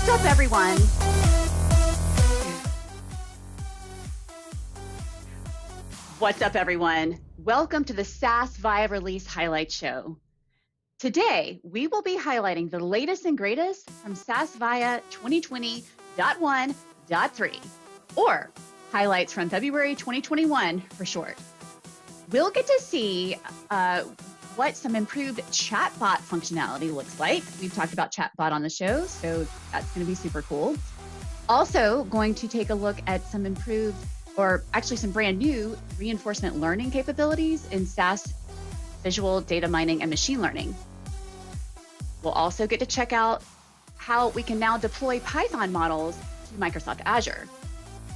What's up, everyone? What's up, everyone? Welcome to the SAS Viya Release Highlight Show. Today, we will be highlighting the latest and greatest from SAS Viya 2020.1.3, or highlights from February 2021 for short. We'll get to see what some improved chatbot functionality looks like. We've talked about chatbot on the show, so that's going to be super cool. Also going to take a look at some improved, or actually some brand new reinforcement learning capabilities in SAS Visual Data Mining and Machine Learning. We'll also get to check out how we can now deploy Python models to Microsoft Azure.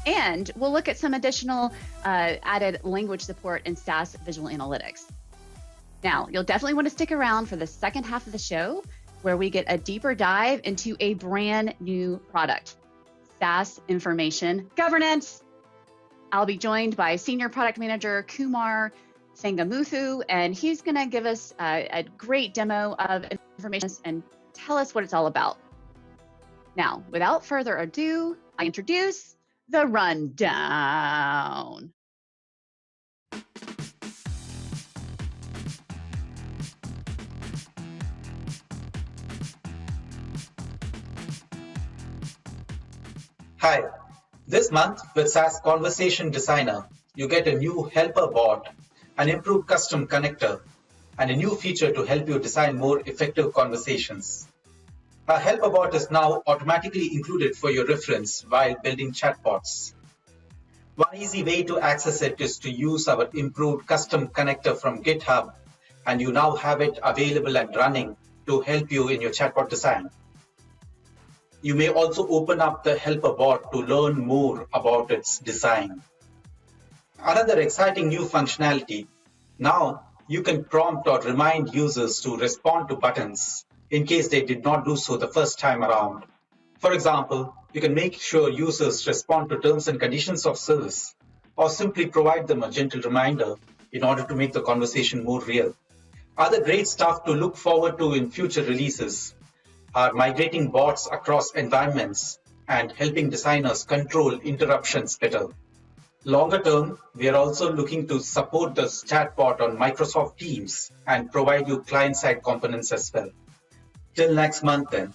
And we'll look at some additional added language support in SAS Visual Analytics. Now, you'll definitely want to stick around for the second half of the show, where we get a deeper dive into a brand new product, SAS Information Governance. I'll be joined by Senior Product Manager Kumar Sangamuthu, and he's going to give us a great demo of information and tell us what it's all about. Now, without further ado, I introduce the rundown. Hi, this month with SAS Conversation Designer, you get a new helper bot, an improved custom connector, and a new feature to help you design more effective conversations. Our helper bot is now automatically included for your reference while building chatbots. One easy way to access it is to use our improved custom connector from GitHub, and you now have it available and running to help you in your chatbot design. You may also open up the helper bot to learn more about its design. Another exciting new functionality. Now you can prompt or remind users to respond to buttons in case they did not do so the first time around. For example, you can make sure users respond to terms and conditions of service, or simply provide them a gentle reminder in order to make the conversation more real. Other great stuff to look forward to in future releases are migrating bots across environments and helping designers control interruptions better. Longer term, we are also looking to support the chatbot on Microsoft Teams and provide you client-side components as well. Till next month then.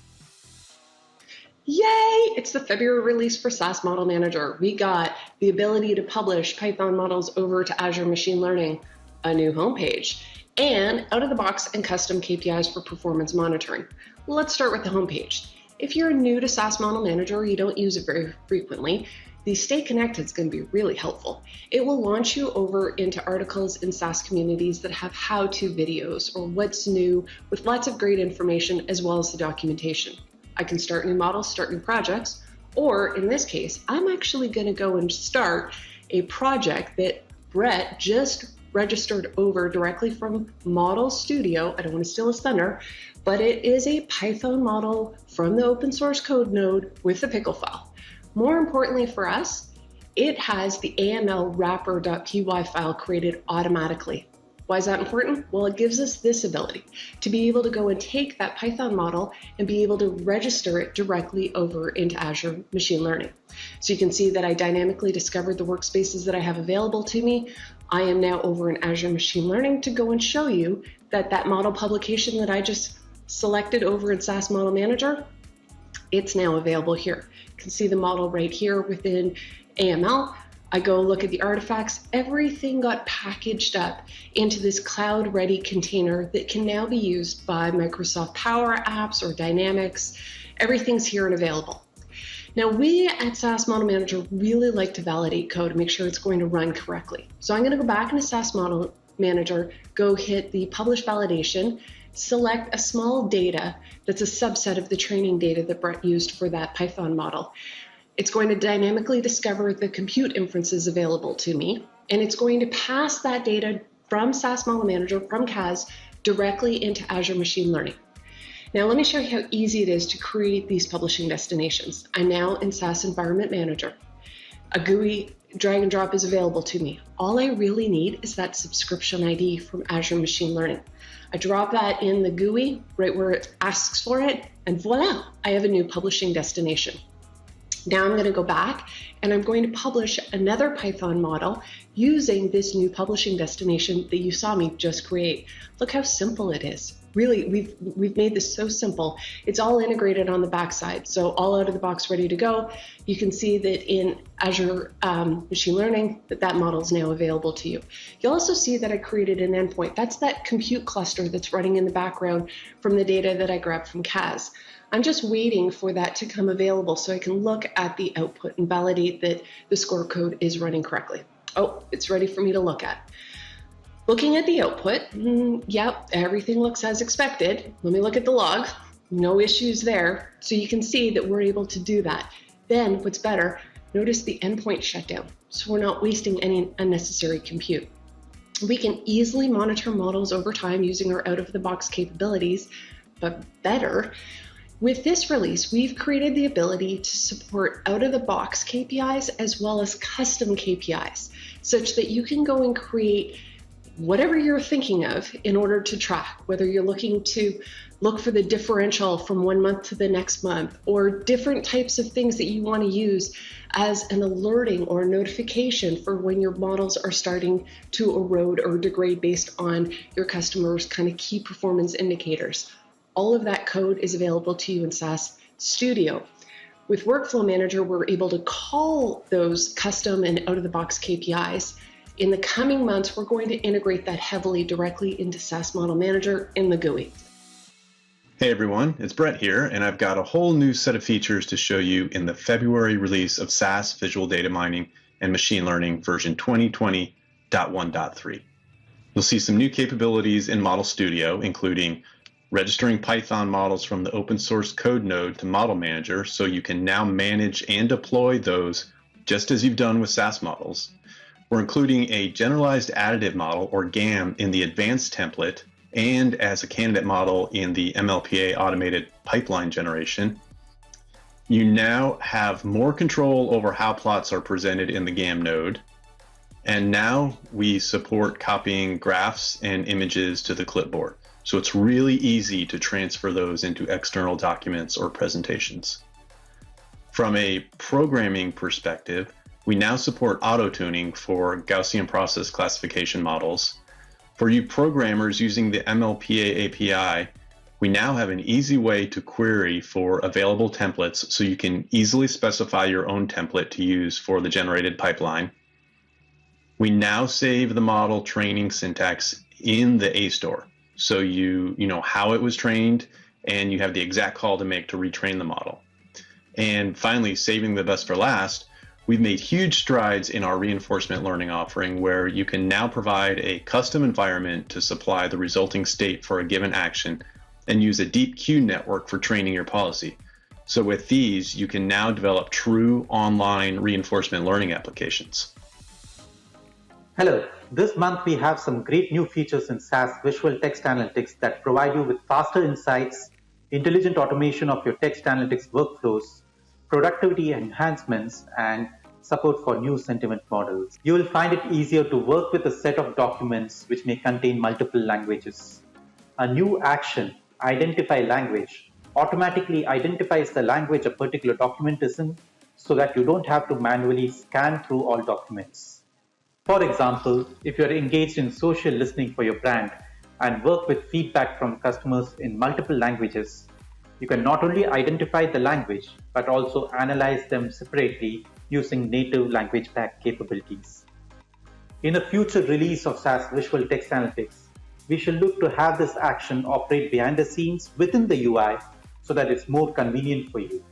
Yay! It's the February release for SAS Model Manager. We got the ability to publish Python models over to Azure Machine Learning, a new homepage, and out-of-the-box and custom KPIs for performance monitoring. Let's start with the homepage. If you're new to SAS Model Manager or you don't use it very frequently, the Stay Connected is going to be really helpful. It will launch you over into articles in SAS communities that have how-to videos or what's new with lots of great information as well as the documentation. I can start new models, start new projects, or in this case, I'm actually going to go and start a project that Brett just registered over directly from Model Studio. I don't want to steal his thunder, but it is a Python model from the open source code node with the pickle file. More importantly for us, it has the AML wrapper.py file created automatically. Why is that important? Well, it gives us this ability to be able to go and take that Python model and be able to register it directly over into Azure Machine Learning. So you can see that I dynamically discovered the workspaces that I have available to me. I am now over in Azure Machine Learning to go and show you that that model publication that I just selected over in SAS Model Manager, it's now available here. You can see the model right here within AML. I go look at the artifacts. Everything got packaged up into this cloud-ready container that can now be used by Microsoft Power Apps or Dynamics. Everything's here and available. Now, we at SAS Model Manager really like to validate code to make sure it's going to run correctly. So I'm going to go back into SAS Model Manager, go hit the Publish Validation, select a small data that's a subset of the training data that Brett used for that Python model. It's going to dynamically discover the compute inferences available to me, and it's going to pass that data from SAS Model Manager, from CAS, directly into Azure Machine Learning. Now let me show you how easy it is to create these publishing destinations. I'm now in SAS Environment Manager. A GUI drag and drop is available to me. All I really need is that subscription ID from Azure Machine Learning. I drop that in the GUI right where it asks for it, and voila, I have a new publishing destination. Now I'm going to go back and I'm going to publish another Python model using this new publishing destination that you saw me just create. Look how simple it is. Really, we've made this so simple. It's all integrated on the backside, so all out of the box, ready to go. You can see that in Azure Machine Learning that model is now available to you. You'll also see that I created an endpoint. That's that compute cluster that's running in the background from the data that I grabbed from CAS. I'm just waiting for that to come available so I can look at the output and validate that the score code is running correctly. Oh, it's ready for me to look at. Looking at the output, yep, everything looks as expected. Let me look at the log. No issues there. So you can see that we're able to do that. Then what's better, notice the endpoint shutdown. So we're not wasting any unnecessary compute. We can easily monitor models over time using our out-of-the-box capabilities, but better, with this release, we've created the ability to support out-of-the-box KPIs as well as custom KPIs, such that you can go and create whatever you're thinking of in order to track, whether you're looking to look for the differential from one month to the next month, or different types of things that you want to use as an alerting or notification for when your models are starting to erode or degrade based on your customers' kind of key performance indicators. All of that code is available to you in SAS Studio. With Workflow Manager, we're able to call those custom and out-of-the-box KPIs. In the coming months, we're going to integrate that heavily directly into SAS Model Manager in the GUI. Hey everyone, it's Brett here, and I've got a whole new set of features to show you in the February release of SAS Visual Data Mining and Machine Learning version 2020.1.3. You'll see some new capabilities in Model Studio, including registering Python models from the open source code node to Model Manager, so you can now manage and deploy those just as you've done with SAS models. We're including a generalized additive model, or GAM, in the advanced template and as a candidate model in the MLPA automated pipeline generation. You now have more control over how plots are presented in the GAM node. And now we support copying graphs and images to the clipboard. So it's really easy to transfer those into external documents or presentations. From a programming perspective, we now support auto-tuning for Gaussian process classification models. For you programmers using the MLPA API, we now have an easy way to query for available templates so you can easily specify your own template to use for the generated pipeline. We now save the model training syntax in the A store, so you know how it was trained and you have the exact call to make to retrain the model. And finally, saving the best for last, we've made huge strides in our reinforcement learning offering, where you can now provide a custom environment to supply the resulting state for a given action and use a deep queue network for training your policy. So with these, you can now develop true online reinforcement learning applications. Hello, this month we have some great new features in SAS Visual Text Analytics that provide you with faster insights, intelligent automation of your text analytics workflows, productivity enhancements, and support for new sentiment models. You will find it easier to work with a set of documents which may contain multiple languages. A new action, Identify Language, automatically identifies the language a particular document is in, so that you don't have to manually scan through all documents. For example, if you're engaged in social listening for your brand and work with feedback from customers in multiple languages, you can not only identify the language, but also analyze them separately using native language pack capabilities. In a future release of SAS Visual Text Analytics, we shall look to have this action operate behind the scenes within the UI so that it's more convenient for you.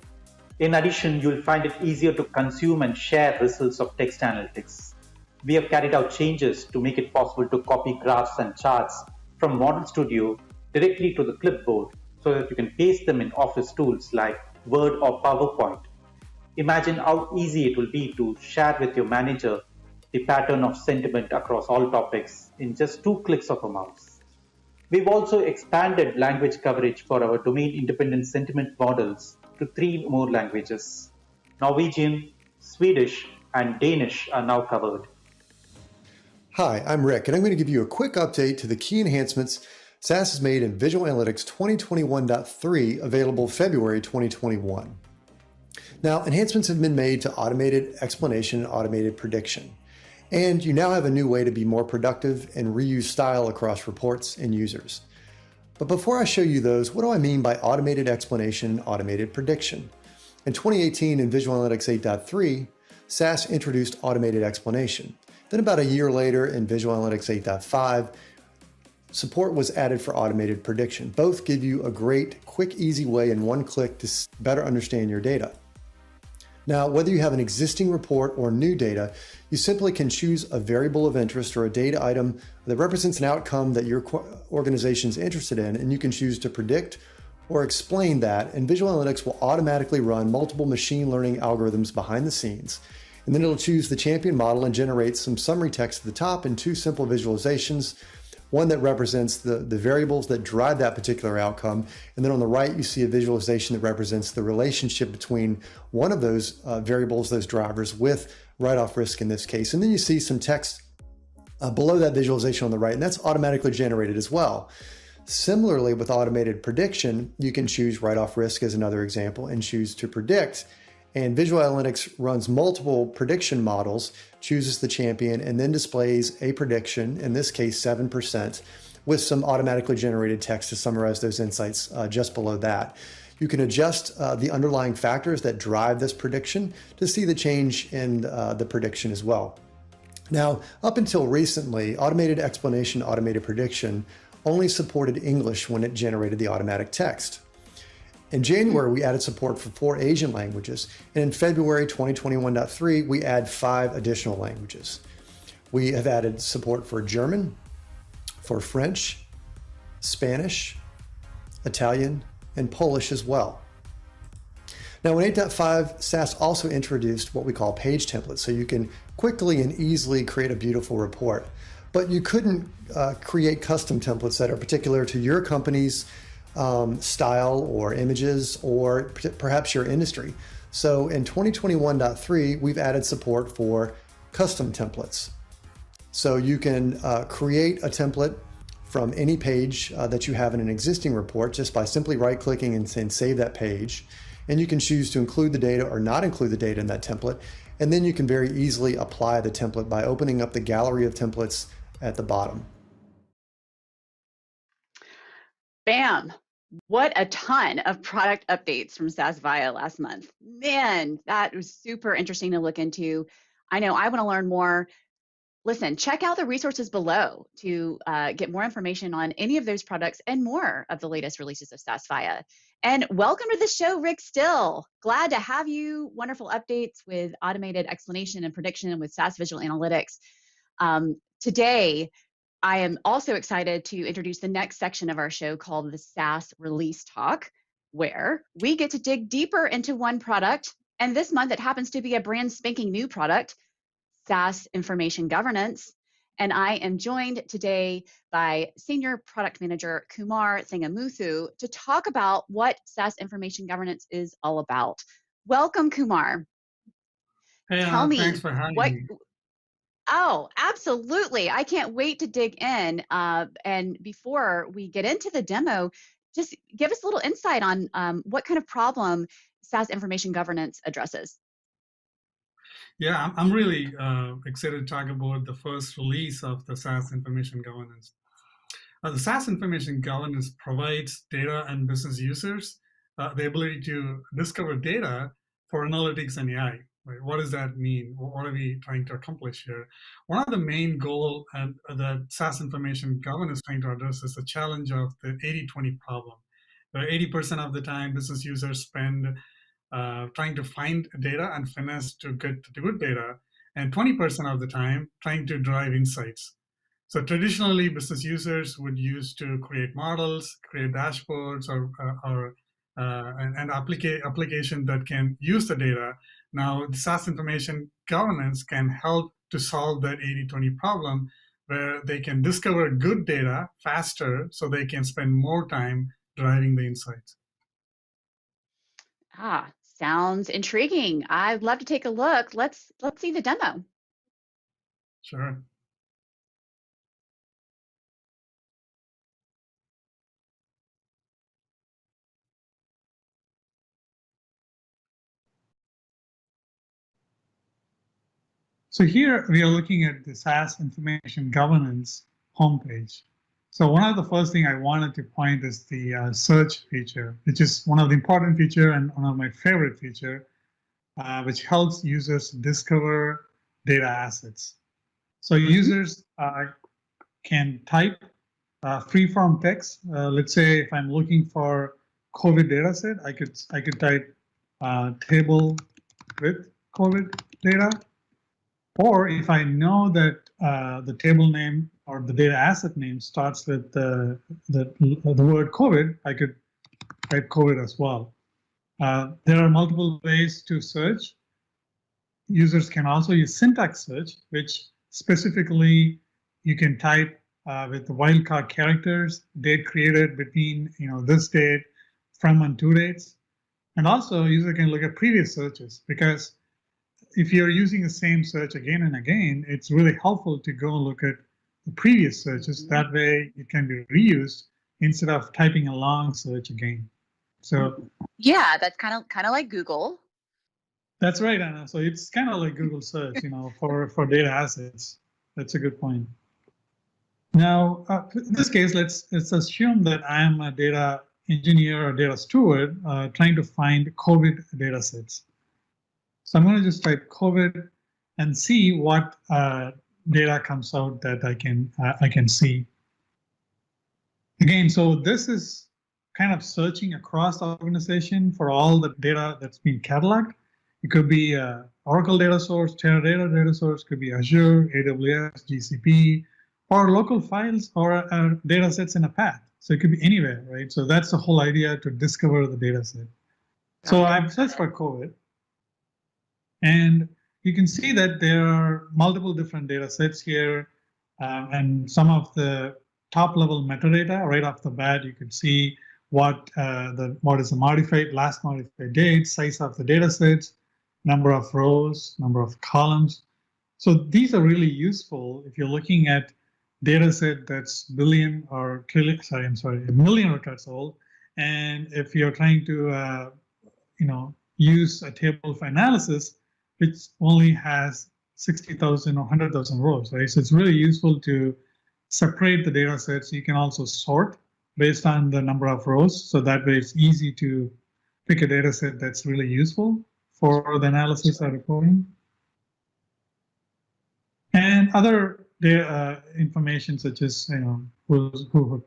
In addition, you'll find it easier to consume and share results of text analytics. We have carried out changes to make it possible to copy graphs and charts from Model Studio directly to the clipboard, so that you can paste them in Office tools like Word or PowerPoint. Imagine how easy it will be to share with your manager the pattern of sentiment across all topics in just 2 clicks of a mouse. We've also expanded language coverage for our domain-independent sentiment models to 3 more languages: Norwegian, Swedish, and Danish are now covered. Hi, I'm Rick, and I'm going to give you a quick update to the key enhancements SAS has made in Visual Analytics 2021.3, available February 2021. Now, enhancements have been made to automated explanation and automated prediction. And you now have a new way to be more productive and reuse style across reports and users. But before I show you those, what do I mean by automated explanation and automated prediction? In 2018, in Visual Analytics 8.3, SAS introduced automated explanation. Then about a year later, in Visual Analytics 8.5, support was added for automated prediction. Both give you a great, quick, easy way in one click to better understand your data. Now, whether you have an existing report or new data, you simply can choose a variable of interest or a data item that represents an outcome that your organization is interested in, and you can choose to predict or explain that, and Visual Analytics will automatically run multiple machine learning algorithms behind the scenes. And then it'll choose the champion model and generate some summary text at the top and two simple visualizations, one that represents the variables that drive that particular outcome. And then on the right, you see a visualization that represents the relationship between one of those variables, those drivers, with write-off risk in this case. And then you see some text below that visualization on the right, and that's automatically generated as well. Similarly, with automated prediction, you can choose write-off risk as another example and choose to predict. And Visual Analytics runs multiple prediction models, chooses the champion, and then displays a prediction, in this case 7%, with some automatically generated text to summarize those insights just below that. You can adjust the underlying factors that drive this prediction to see the change in the prediction as well. Now, up until recently, automated explanation, automated prediction only supported English when it generated the automatic text. In January, we added support for 4 Asian languages, and in February 2021.3, we add 5 additional languages. We have added support for German, for French, Spanish, Italian, and Polish as well. Now in 8.5, SAS also introduced what we call page templates, so you can quickly and easily create a beautiful report. But you couldn't create custom templates that are particular to your company's style or images or perhaps your industry. So in 2021.3, we've added support for custom templates. So you can create a template from any page that you have in an existing report just by simply right-clicking and saying save that page. And you can choose to include the data or not include the data in that template. And then you can very easily apply the template by opening up the gallery of templates at the bottom. Bam! What a ton of product updates from SAS Viya last month. Man, that was super interesting to look into. I know I want to learn more. Listen, check out the resources below to get more information on any of those products and more of the latest releases of SAS Viya. And welcome to the show, Rick Still. Glad to have you. Wonderful updates with automated explanation and prediction with SAS Visual Analytics. Today, I am also excited to introduce the next section of our show called the SAS Release Talk, where we get to dig deeper into one product. And this month, it happens to be a brand spanking new product, SAS Information Governance. And I am joined today by Senior Product Manager Kumar Thangamuthu to talk about what SAS Information Governance is all about. Welcome, Kumar. Hey, Tell me thanks for having me. Oh, absolutely. I can't wait to dig in. And before we get into the demo, just give us a little insight on what kind of problem SAS Information Governance addresses. Yeah, I'm really excited to talk about the first release of the SAS Information Governance. The SAS Information Governance provides data and business users the ability to discover data for analytics and AI. Right? What does that mean? What are we trying to accomplish here? One of the main goals that SAS Information Governance is trying to address is the challenge of the 80-20 problem, where 80% of the time business users spend trying to find data and finesse to get to good data, and 20% of the time trying to drive insights. So traditionally, business users would use to create models, create dashboards, or an application that can use the data. Now, the SAS Information Governance can help to solve that 80-20 problem, where they can discover good data faster so they can spend more time driving the insights. Sounds intriguing. I'd love to take a look. Let's see the demo. Sure. So here we are looking at the SAS Information Governance homepage. So one of the first thing I wanted to point is the search feature, which is one of the important feature and one of my favorite feature, which helps users discover data assets. So users can type free-form text. Let's say if I'm looking for COVID data set, I could type table with COVID data. Or if I know that the table name or the data asset name starts with the word COVID, I could type COVID as well. There are multiple ways to search. Users can also use syntax search, which specifically you can type with the wildcard characters, date created between this date, from and to dates. And also user can look at previous searches, because if you're using the same search again and again, it's really helpful to go look at the previous searches. That way it can be reused instead of typing a long search again. So yeah, that's kind of like Google. That's right, Anna. So it's kind of like Google search, for data assets. That's a good point. Now, in this case, let's assume that I am a data engineer or data steward trying to find COVID data sets. So I'm going to just type COVID and see what data comes out that I can see. Again, so this is kind of searching across the organization for all the data that's been cataloged. It could be Oracle data source, Teradata data source, could be Azure, AWS, GCP, or local files or data sets in a path. So it could be anywhere, right? So that's the whole idea, to discover the data set. So I've searched for COVID. And you can see that there are multiple different data sets here, and some of the top level metadata right off the bat. You can see what is the last modified date, size of the data sets, number of rows, number of columns. So these are really useful if you're looking at data set that's a million records old, and if you're trying to use a table for analysis which only has 60,000 or 100,000 rows, right? So it's really useful to separate the data sets. You can also sort based on the number of rows. So that way it's easy to pick a data set that's really useful for the analysis or reporting. And other data information, such as who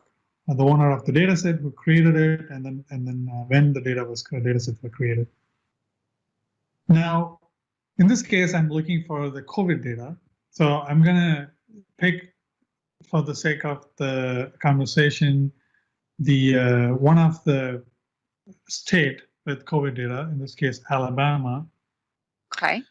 the owner of the data set, who created it, and then when the data sets were created. Now, in this case, I'm looking for the COVID data. So I'm going to pick, for the sake of the conversation, the one of the state with COVID data, in this case, Alabama. Okay.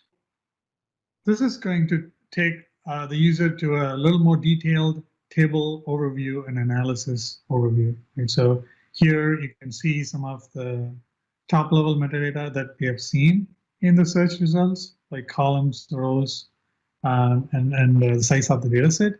This is going to take the user to a little more detailed table overview and analysis overview. And so here you can see some of the top level metadata that we have seen in the search results, like columns, rows, and the size of the data set.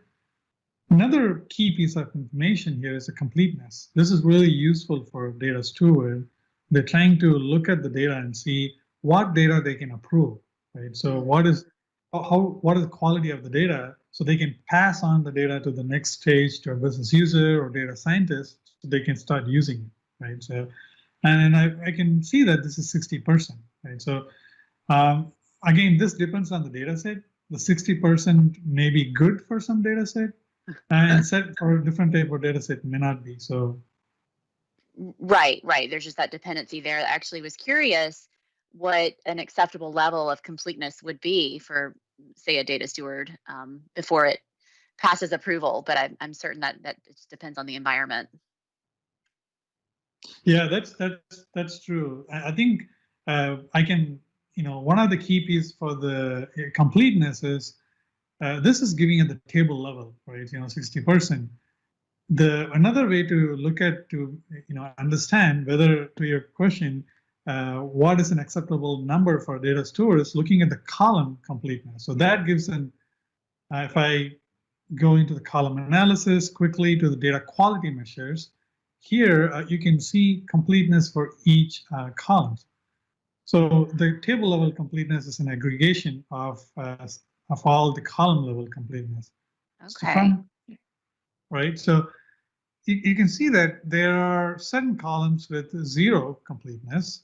Another key piece of information here is the completeness. This is really useful for data steward. They're trying to look at the data and see what data they can approve, right? So what is the quality of the data, so they can pass on the data to the next stage to a business user or data scientist, so they can start using it, right? So, and I can see that this is 60%, right? So again, this depends on the data set. The 60% may be good for some data set, and set for a different type of data set may not be. So, right. There's just that dependency there. I actually was curious what an acceptable level of completeness would be for, say, a data steward before it passes approval. But I'm certain that it just depends on the environment. Yeah, that's true. I think I can, one of the key pieces for the completeness is this is giving at the table level, right? 60%. Another way to look at, to understand whether, to your question, what is an acceptable number for data stores, looking at the column completeness. So that gives an, if I go into the column analysis quickly to the data quality measures, here you can see completeness for each column. So the table level completeness is an aggregation of all the column level completeness. Okay. Right. So you can see that there are certain columns with zero completeness.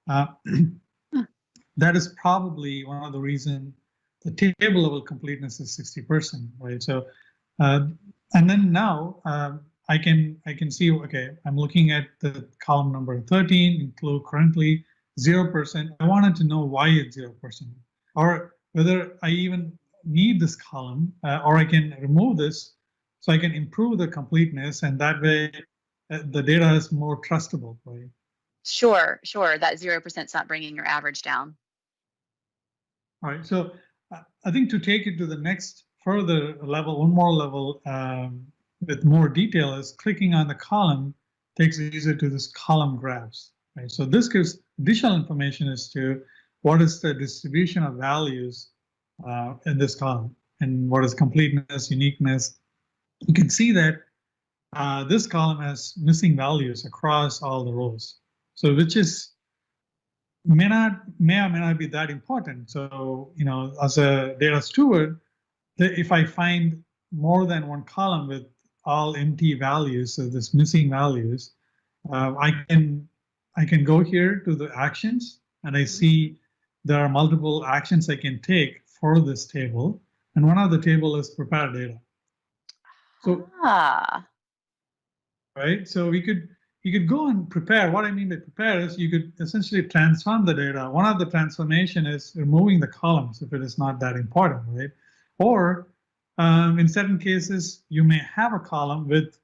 That is probably one of the reasons the table level completeness is 60%, right? So, and then now I can see, okay, I'm looking at the column number 13, include currently 0%. I wanted to know why it's 0%, or whether I even need this column, or I can remove this, so I can improve the completeness, and that way the data is more trustable, right? Sure. That 0% is not bringing your average down. All right. So I think to take it to the next further level, one more level with more detail, is clicking on the column takes the user to this column graphs. Right. So this gives additional information as to what is the distribution of values in this column, and what is completeness, uniqueness. You can see that this column has missing values across all the rows. So which is may or may not be that important. So, you know, as a data steward, if I find more than one column with all empty values, so this missing values, I can go here to the actions, and I see there are multiple actions I can take for this table, and one of the table is prepare data. So, right, so you could go and prepare. What I mean by prepare is you could essentially transform the data. One of the transformation is removing the columns if it is not that important, right? Or in certain cases, you may have a column with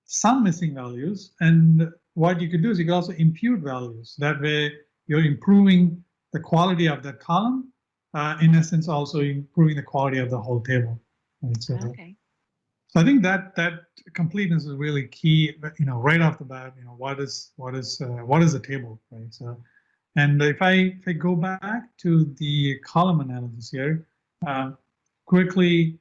some missing values, and what you could do is you could also impute values. That way, you're improving the quality of that column, in essence, also improving the quality of the whole table. Right? So, okay. So I think that completeness is really key. You know, right off the bat, you know, what is the table, right? So, and if I go back to the column analysis here, quickly,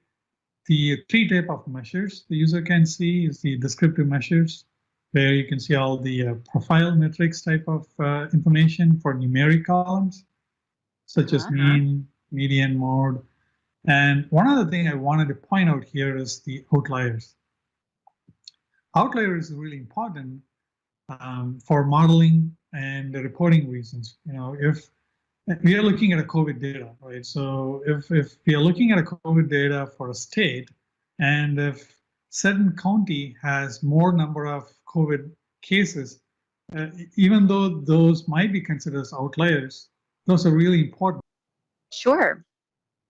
the three type of measures the user can see is the descriptive measures, where you can see all the profile metrics type of information for numeric columns, such as mean, median, mode. And one other thing I wanted to point out here is the outliers. Outliers is really important for modeling and reporting reasons. You know, if we are looking at a COVID data, right? So if we are looking at a COVID data for a state, and if certain county has more number of COVID cases, even though those might be considered as outliers, those are really important. Sure.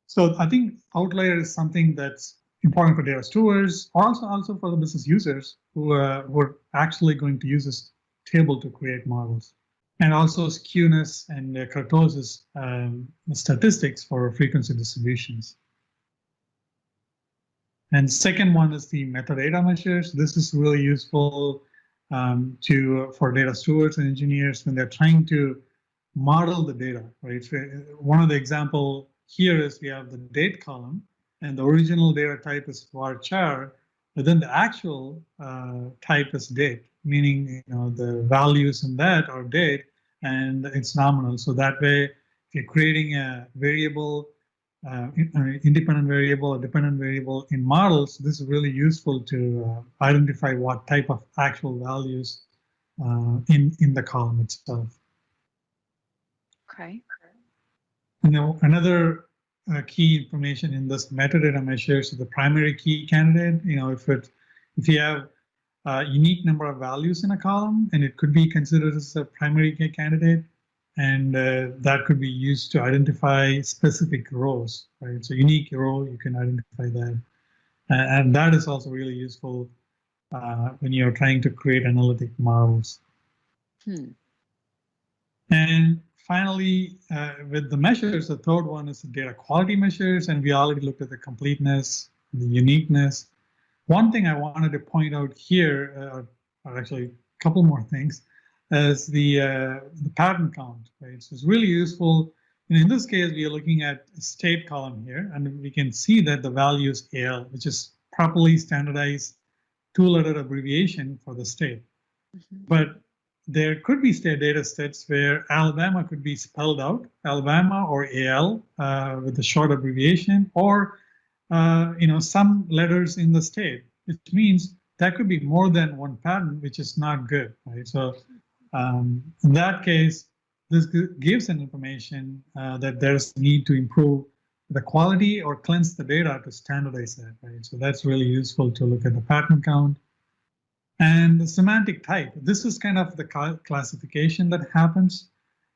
So I think outlier is something that's important for data stewards, also for the business users who are actually going to use this table to create models. And also skewness and kurtosis statistics for frequency distributions. And second one is the metadata measures. This is really useful for data stewards and engineers when they're trying to model the data, right? So one of the example here is we have the date column, and the original data type is varchar, but then the actual type is date, meaning, you know, the values in that are date, and it's nominal. So that way, if you're creating a variable, independent variable or dependent variable in models, this is really useful to identify what type of actual values in the column itself. Okay. And now another key information in this metadata measures is the primary key candidate. You know, if you have a unique number of values in a column, and it could be considered as a primary key candidate, and that could be used to identify specific rows, right? So unique row, you can identify that. And that is also really useful when you're trying to create analytic models. And finally, with the measures, the third one is the data quality measures, and we already looked at the completeness, the uniqueness. One thing I wanted to point out here, are actually a couple more things, as the pattern count, right? So it's really useful. And in this case, we are looking at a state column here, and we can see that the value is AL, which is properly standardized two-letter abbreviation for the state. But there could be state data sets where Alabama could be spelled out, Alabama or AL with a short abbreviation, or some letters in the state, which means that could be more than one pattern, which is not good, right? So in that case, this gives an information that there's need to improve the quality or cleanse the data to standardize that, right? So that's really useful to look at the pattern count. And the semantic type, this is kind of the classification that happens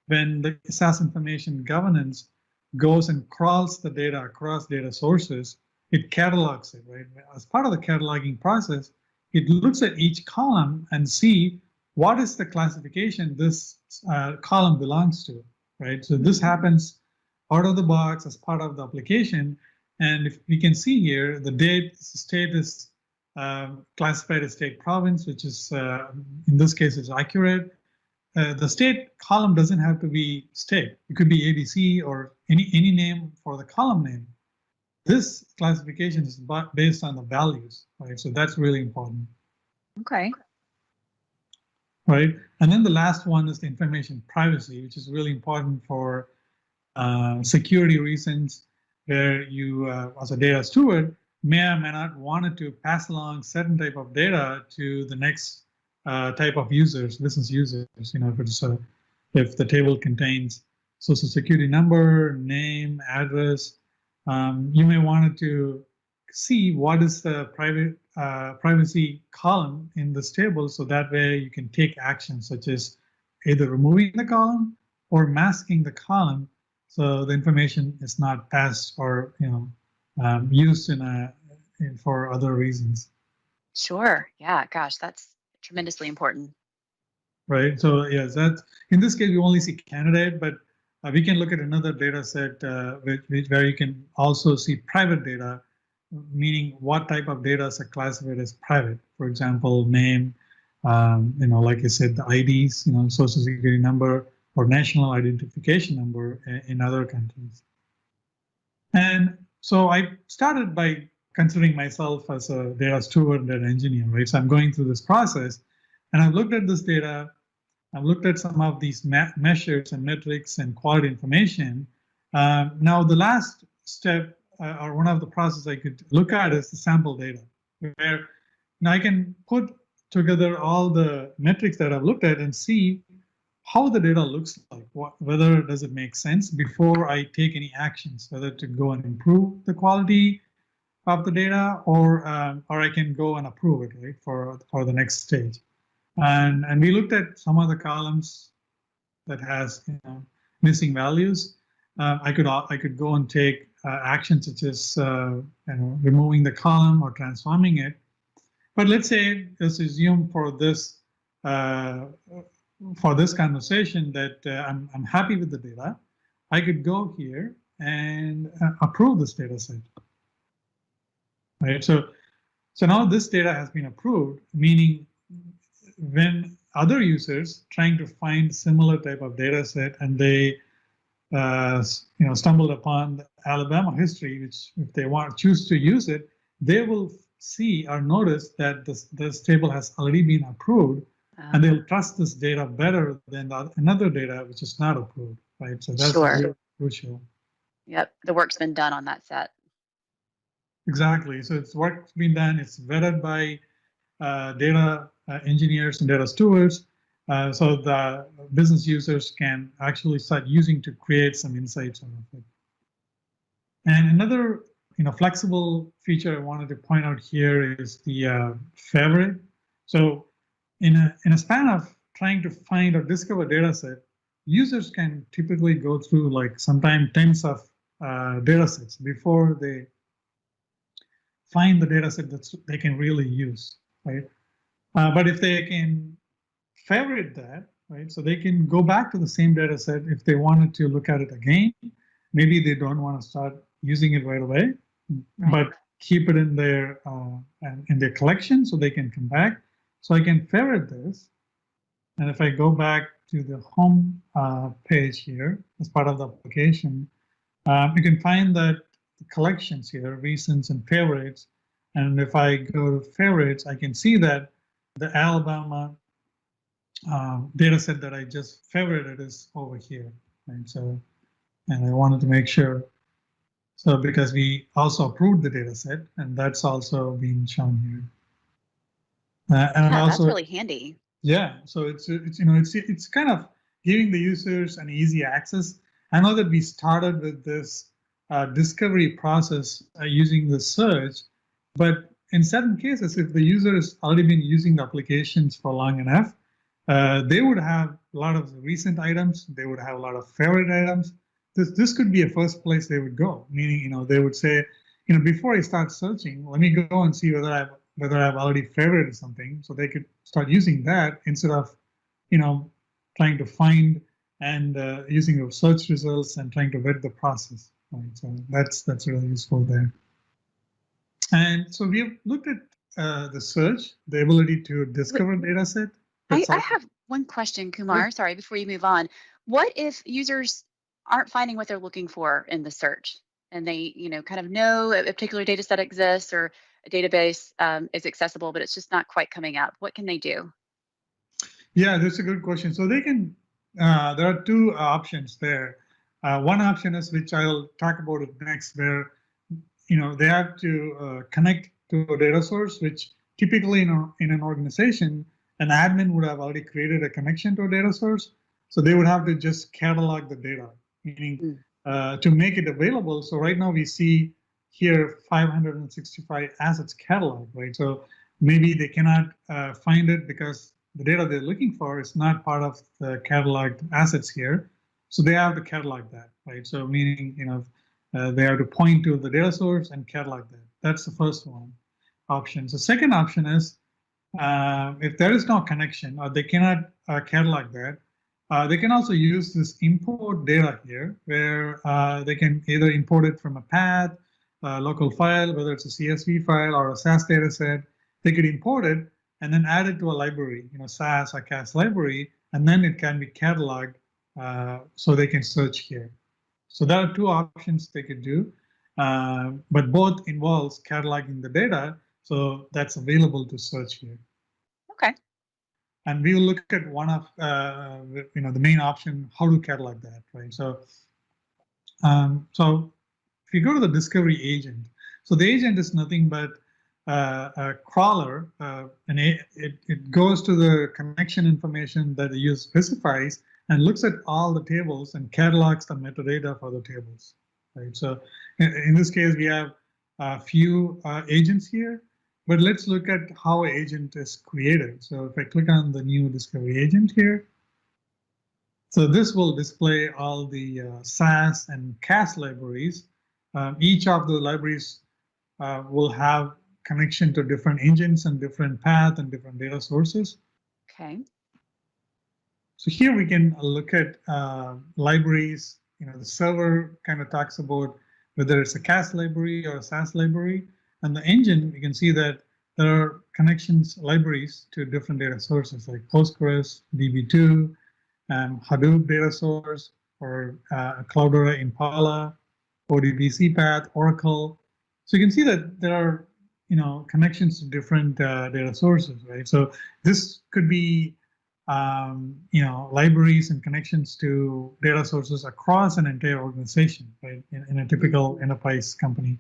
when the SAS Information Governance goes and crawls the data across data sources. It catalogs it, right? As part of the cataloging process, it looks at each column and see what is the classification this column belongs to, right? So this happens out of the box as part of the application. And if we can see here, the state is classified as state province, which is, in this case, is accurate. The state column doesn't have to be state. It could be ABC or any name for the column name. This classification is based on the values, right? So that's really important. Okay. Right. And then the last one is the information privacy, which is really important for security reasons, where you, as a data steward, may or may not want to pass along certain type of data to the next type of users, business users. If the table contains social security number, name, address, you may want to see what is the privacy column in this table, so that way you can take action such as either removing the column or masking the column, so the information is not passed or used for other reasons. Sure. Yeah. Gosh, that's tremendously important. Right. So yes, that's in this case we only see candidate, but we can look at another data set where you can also see private data, meaning what type of data is classified as private. For example, name, like I said, the IDs, social security number or national identification number in other countries. And so I started by considering myself as a data steward and data engineer, right? So I'm going through this process, and I've looked at this data. I've looked at some of these measures and metrics and quality information. Now, the last step or one of the processes I could look at is the sample data, where now I can put together all the metrics that I've looked at and see how the data looks like, whether does it make sense before I take any actions, whether to go and improve the quality of the data or I can go and approve it, right, for the next stage. And we looked at some of the columns that has missing values. I could go and take actions such as removing the column or transforming it. But let's assume for this conversation that I'm happy with the data. I could go here and approve this data set. Right. So now this data has been approved, meaning when other users trying to find similar type of data set and they stumbled upon the Alabama history, which if they choose to use it, they will see or notice that this table has already been approved, and they'll trust this data better than another data which is not approved, right? So that's really crucial. Yep, the work's been done on that set. Exactly. So it's work's been done. It's vetted by data engineers and data stewards, so the business users can actually start using to create some insights out of it. And another flexible feature I wanted to point out here is the favorite. So in a span of trying to find or discover data set, users can typically go through like sometimes tens of data sets before they find the data set that they can really use, right? But if they can favorite that, right, so they can go back to the same data set if they wanted to look at it again. Maybe they don't want to start using it right away, but keep it in their collection so they can come back. So I can favorite this, And if I go back to the home page here as part of the application, you can find that the collections here, recents and favorites. And if I go to favorites, I can see that the Alabama data set that I just favorited is over here. Right? So, and I wanted to make sure. So because we also approved the data set, and that's also being shown here. And Yeah, also, that's really handy. yeah, so it's kind of giving the users an easy access. I know that we started with this discovery process using the search, but in certain cases, if the user has already been using the applications for long enough, they would have a lot of recent items. They would have a lot of favorite items. This could be a first place they would go. Meaning, they would say, before I start searching, let me go and see whether I've already favorited something, so they could start using that instead of, trying to find and using your search results and trying to vet the process. Right? So that's really useful there. And so we have looked at the search, the ability to discover data set. I have one question, Kumar. Sorry, before you move on. What if users aren't finding what they're looking for in the search, and they, kind of know a particular data set exists or a database is accessible, but it's just not quite coming up? What can they do? Yeah, that's a good question. So they can. There are two options there. One option is, which I'll talk about it next, where they have to connect to a data source, which typically in an organization, an admin would have already created a connection to a data source. So they would have to just catalog the data, meaning to make it available. So right now we see here 565 assets catalog, right? So maybe they cannot find it because the data they're looking for is not part of the cataloged assets here. So they have to catalog that, right? So meaning, they have to point to the data source and catalog that. That's the first one option. The second option is, if there is no connection or they cannot catalog that, they can also use this import data here, where they can either import it from a path, local file, whether it's a CSV file or a SAS data set. They could import it and then add it to a library, SAS or CAS library, and then it can be cataloged so they can search here. So there are two options they could do, but both involves cataloging the data, so that's available to search here. Okay. And we will look at one of the main option, how to catalog that, right? So, so if you go to the discovery agent, so the agent is nothing but a crawler, and it goes to the connection information that the user specifies and looks at all the tables and catalogs the metadata for the tables, right? So in this case, we have a few agents here, but let's look at how an agent is created. So if I click on the new discovery agent here, so this will display all the SAS and CAS libraries. Each of the libraries will have connection to different engines and different paths and different data sources. Okay. So here we can look at libraries. The server kind of talks about whether it's a CAS library or a SAS library. And the engine, you can see that there are connections, libraries to different data sources like Postgres, DB2, Hadoop data source, or Cloudera Impala, ODBC path, Oracle. So you can see that there are connections to different data sources, right? So this could be libraries and connections to data sources across an entire organization, right? In a typical enterprise company.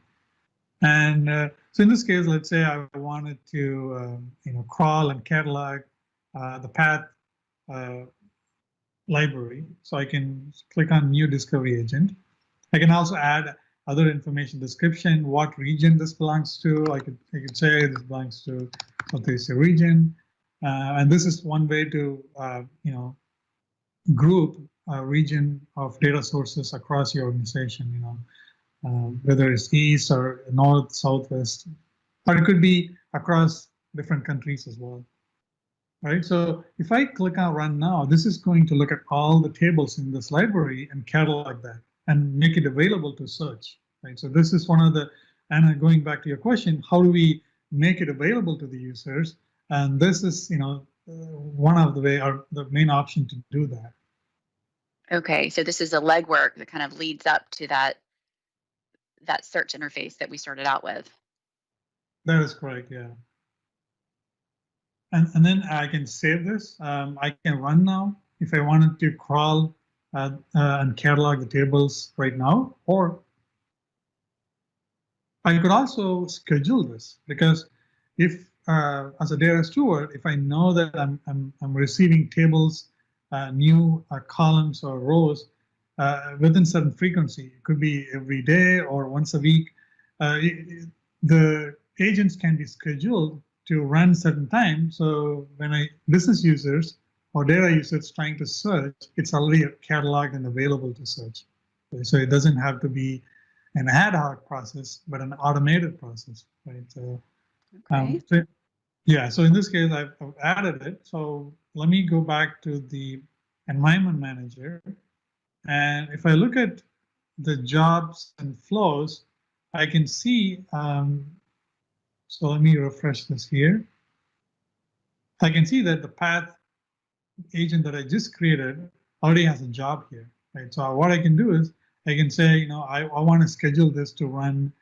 And so in this case, let's say I wanted to crawl and catalog the path library. So I can click on new discovery agent. I can also add other information, description, what region this belongs to. I could say this belongs to Southeast region. And this is one way to group a region of data sources across your organization, whether it's east or north, southwest, or it could be across different countries as well. Right, so if I click on run now, this is going to look at all the tables in this library and catalog that and make it available to search. Right, so this is one of the, and going back to your question, how do we make it available to the users? And this is, one of the way or the main option to do that. Okay, so this is the legwork that kind of leads up to that search interface that we started out with. That is correct, yeah. And then I can save this. I can run now if I wanted to crawl and catalog the tables right now, or I could also schedule this, because if as a data steward, if I know that I'm receiving tables, new columns or rows within certain frequency, it could be every day or once a week, the agents can be scheduled to run certain time. So when business users or data users trying to search, it's already cataloged and available to search. So it doesn't have to be an ad hoc process, but an automated process, right? So, so in this case, I've added it. So let me go back to the environment manager. And if I look at the jobs and flows, I can see, so let me refresh this here. I can see that the path agent that I just created already has a job here, right? So what I can do is I can say, I want to schedule this to run,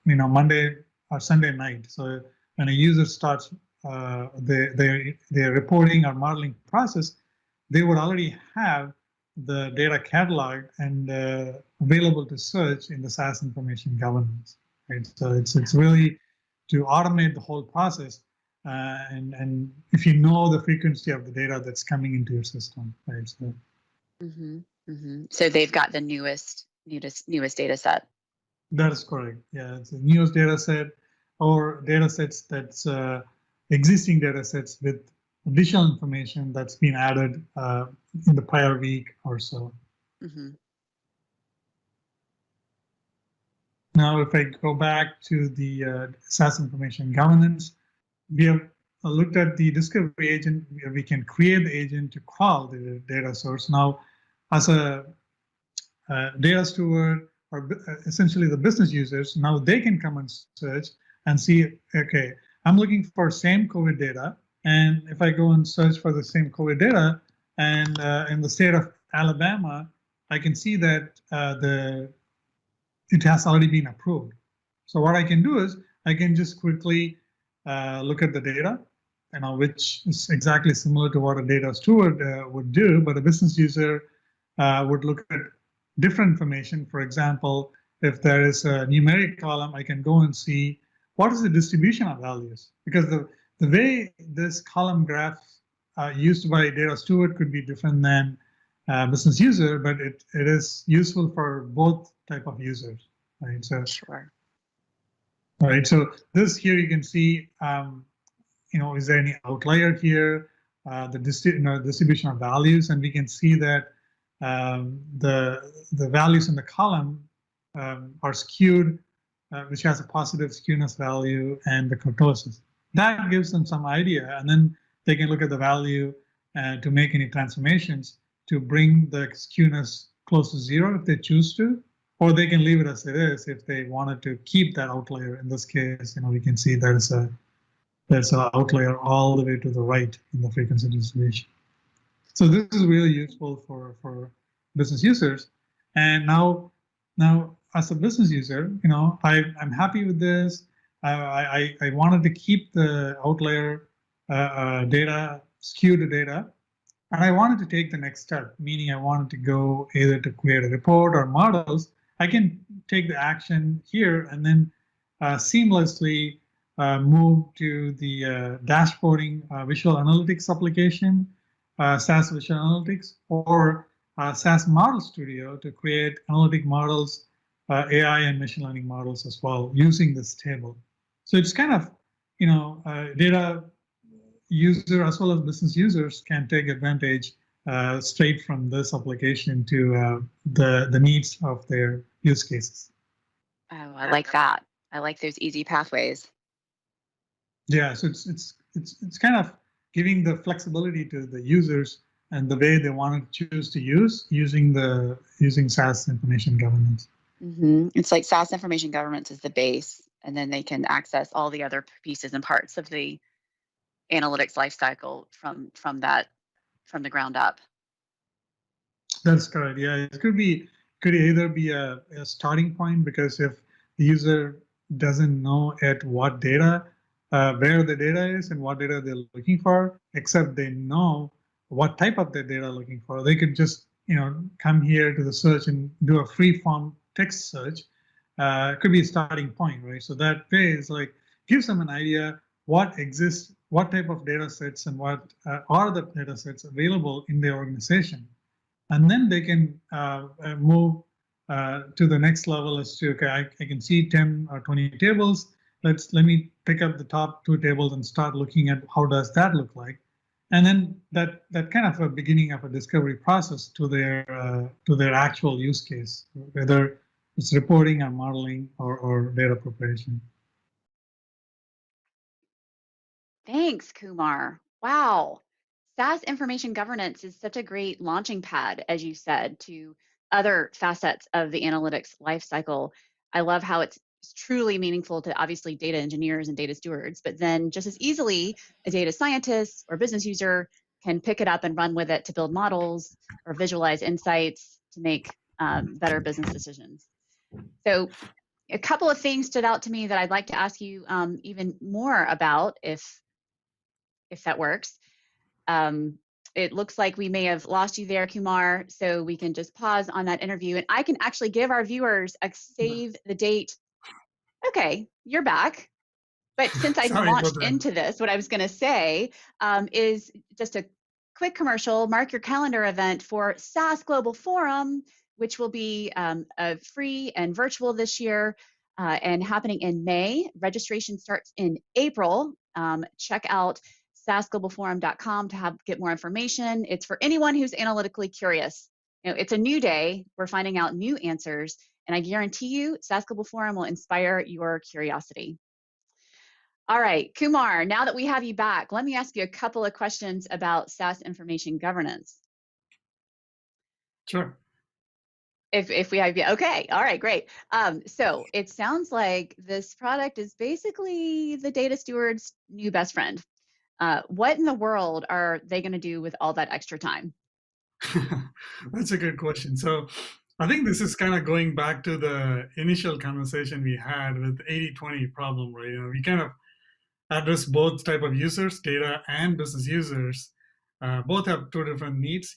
Monday or Sunday night. So when a user starts their reporting or modeling process, they would already have the data catalog and available to search in the SAS Information Governance, right? So it's really to automate the whole process, and if you know the frequency of the data that's coming into your system, right? So. So they've got the newest data set. That is correct. Yeah, it's the newest data set or data sets that's existing data sets with additional information that's been added in the prior week or so. Now, if I go back to the SAS Information Governance, we have looked at the discovery agent. We can create the agent to crawl the data source. Now, as a data steward, or essentially the business users, now they can come and search and see, okay, I'm looking for same COVID data. And if I go and search for the same COVID data, and in the state of Alabama, I can see that it has already been approved. So what I can do is I can just quickly look at the data, which is exactly similar to what a data steward would do, but a business user would look at different information. For example, if there is a numeric column, I can go and see what is the distribution of values, because the way this column graph used by data steward could be different than business user, but it is useful for both type of users, right? So sure. All right, so this here you can see, is there any outlier here? The distribution of values, and we can see that the values in the column are skewed, which has a positive skewness value, and the kurtosis. That gives them some idea, and then they can look at the value to make any transformations to bring the skewness close to zero if they choose to, or they can leave it as it is if they wanted to keep that outlier. In this case, we can see there's an outlier all the way to the right in the frequency distribution. So this is really useful for business users. And now as a business user, I'm happy with this. I wanted to keep the outlier data, skewed data, and I wanted to take the next step, meaning I wanted to go either to create a report or models. I can take the action here and then seamlessly move to the dashboarding Visual Analytics application, SAS Visual Analytics, or SAS Model Studio to create analytic models, AI and machine learning models as well using this table. So it's kind of, data user as well as business users can take advantage straight from this application to the needs of their use cases. Oh, I like that. I like those easy pathways. Yeah, so it's kind of giving the flexibility to the users and the way they want to choose to using SAS Information Governance. It's like SAS Information Governance is the base, and then they can access all the other pieces and parts of the analytics lifecycle from the ground up. That's correct. Yeah, it could either be a starting point, because if the user doesn't know at what data, where the data is and what data they're looking for, except they know what type of the data looking for, they could just come here to the search and do a free form text search. It could be a starting point, right? So that way is like gives them an idea what exists, what type of data sets, and what are the data sets available in the organization. And then they can move to the next level as to, okay, I can see 10 or 20 tables. Let me pick up the top 2 tables and start looking at how does that look like. And then that kind of a beginning of a discovery process to their actual use case, whether it's reporting or modeling or data preparation. Thanks, Kumar. Wow. SAS Information Governance is such a great launching pad, as you said, to other facets of the analytics lifecycle. I love how it's truly meaningful to obviously data engineers and data stewards, but then just as easily a data scientist or business user can pick it up and run with it to build models or visualize insights to make better business decisions. So a couple of things stood out to me that I'd like to ask you even more about, if that works. It looks like we may have lost you there, Kumar, so we can just pause on that interview, and I can actually give our viewers a save the date. Okay, you're back. But since I launched into this, what I was going to say is just a quick commercial. Mark your calendar event for SAS Global Forum, which will be free and virtual this year and happening in May. Registration starts in April. Check out sasglobalforum.com to get more information. It's for anyone who's analytically curious. It's a new day. We're finding out new answers, and I guarantee you, SAS Global Forum will inspire your curiosity. All right, Kumar, now that we have you back, let me ask you a couple of questions about SAS Information Governance. Sure. If we have you, okay, all right, great. So it sounds like this product is basically the data steward's new best friend. What in the world are they going to do with all that extra time? That's a good question. So I think this is kind of going back to the initial conversation we had with 80-20 problem, right? We kind of address both type of users, data and business users. Both have 2 different needs.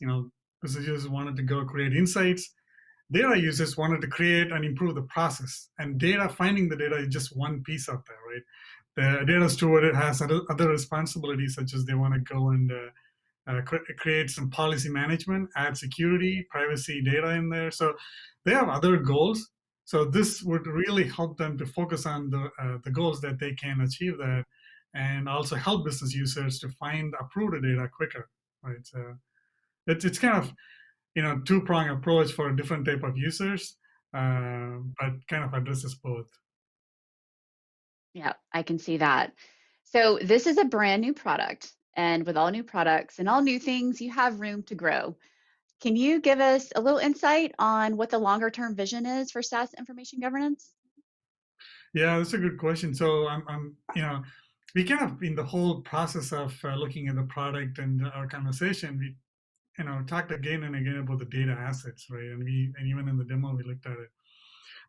Business users wanted to go create insights. Data users wanted to create and improve the process. And finding the data is just one piece of that, right? The data steward has other responsibilities, such as they want to go and create some policy management, add security, privacy data in there. So they have other goals. So this would really help them to focus on the goals that they can achieve that, and also help business users to find approved data quicker, right? So it's kind of 2-prong approach for a different type of users, but kind of addresses both. Yeah, I can see that. So this is a brand new product, and with all new products and all new things, you have room to grow. Can you give us a little insight on what the longer term vision is for SAS Information Governance? Yeah, that's a good question. So we kind of, in the whole process of looking at the product and our conversation, we talked again and again about the data assets, right? And even in the demo we looked at it.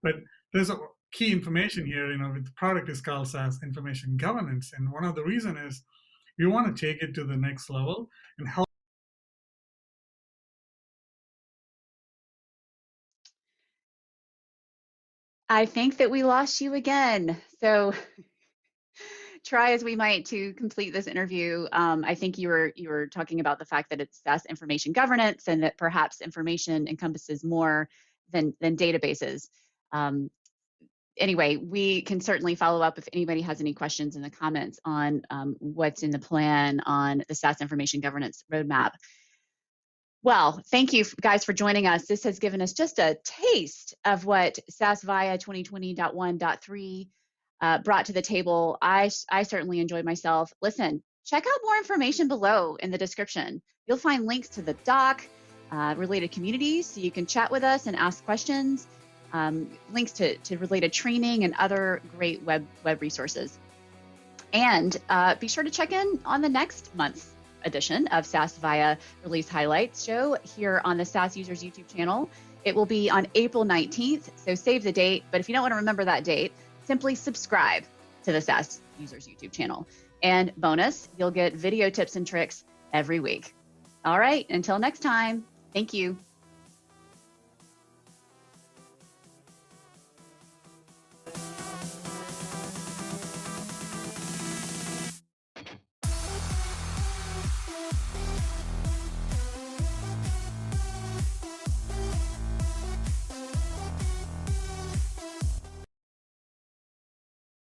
But there's a key information here. The product is called SAS Information Governance, and one of the reasons is we want to take it to the next level and help. I think that we lost you again. So try as we might to complete this interview. I think you were talking about the fact that it's SAS Information Governance and that perhaps information encompasses more than databases. Anyway, we can certainly follow up if anybody has any questions in the comments on what's in the plan on the SAS Information Governance roadmap. Well, thank you guys for joining us. This has given us just a taste of what SAS Viya 2020.1.3 brought to the table. I certainly enjoyed myself. Listen, check out more information below in the description. You'll find links to the doc, related communities, so you can chat with us and ask questions, links to related training and other great web resources. And be sure to check in on the next month's edition of SAS Viya Release Highlights show here on the SAS Users YouTube channel. It will be on April 19th, so save the date. But if you don't want to remember that date, simply subscribe to the SAS Users YouTube channel. And bonus, you'll get video tips and tricks every week. All right, until next time, thank you.